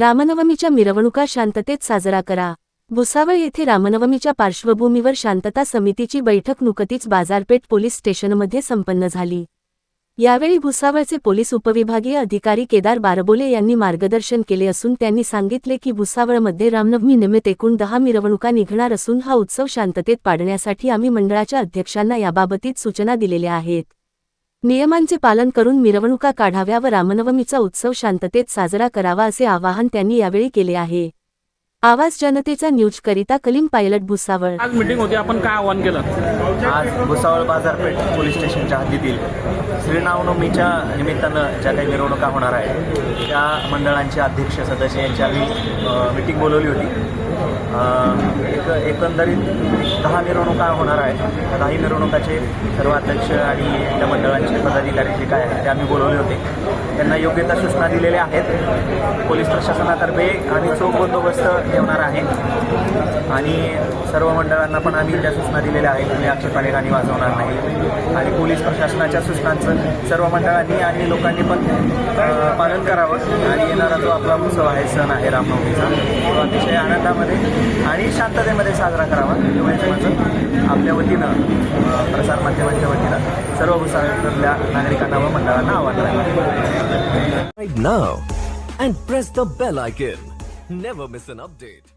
रामनवमीच्या मिरवणुका शांततेत साजरा करा। भुसावळ येथे रामनवमीच्या पार्श्वभूमीवर शांतता समितीची बैठक नुकतीच बाजारपेठ पोलीस स्टेशनमध्ये संपन्न झाली। यावेळी भुसावळचे पोलीस उपविभागीय अधिकारी केदार बारबोले यांनी मार्गदर्शन केले असून त्यांनी सांगितले की भुसावळमध्ये रामनवमी निमित्त एकूण 10 मिरवणुका निघणार असून हा उत्सव शांततेत पाडण्यासाठी आम्ही मंडळाच्या अध्यक्षांना याबाबतीत सूचना दिलेल्या आहेत। नियमांचे पालन करून मिरवणुका काढाव्या व रामनवमीचा उत्सव शांततेत साजरा करावा असे आवाहन त्यांनी यावेळी केले आहे। आवाज जनतेचा न्यूज करिता कलीम पायलट भुसावळ। आज मीटिंग होती, आपण काय आवाहन केलं? आज भुसावळ बाजारपेठ पोलीस स्टेशनच्या हद्दीतील श्रीरामनवमीच्या निमित्तानं ज्या काही मिरवणुका होणार आहे त्या मंडळांचे अध्यक्ष सदस्य यांची आम्ही मीटिंग बोलवली होती। एकंदरीत 10 मिरवणुका होणार आहेत। 10 मिरवणुकाचे सर्व अध्यक्ष आणि त्या मंडळांचे पदाधिकारी जे काय आहेत ते आम्ही बोलवले होते। त्यांना योग्य त्या सूचना दिलेल्या आहेत। पोलीस प्रशासनातर्फे आम्ही चोख बंदोबस्त ठेवणार आहे आणि सर्व मंडळांना पण आम्ही त्या सूचना दिलेल्या आहेत। तुम्ही आक्षेपाने गाणी वाजवणार नाही आणि पोलीस प्रशासनाच्या सूचनांचं सर्व मंडळांनी आणि लोकांनी पण पालन करावं आणि येणारा जो आपला उत्सव आहे, सण आहे रामनवमीचा, तो अतिशय आनंदामध्ये आणि शांततेमध्ये साजरा करावा एवढेच माझं आपल्या वतीनं प्रसारमाध्यमांच्या वतीनं सर्व भुसावळच्या नागरिकांना व मंडळांना आवाहन आहे। Right now and press the bell icon. Never miss an update.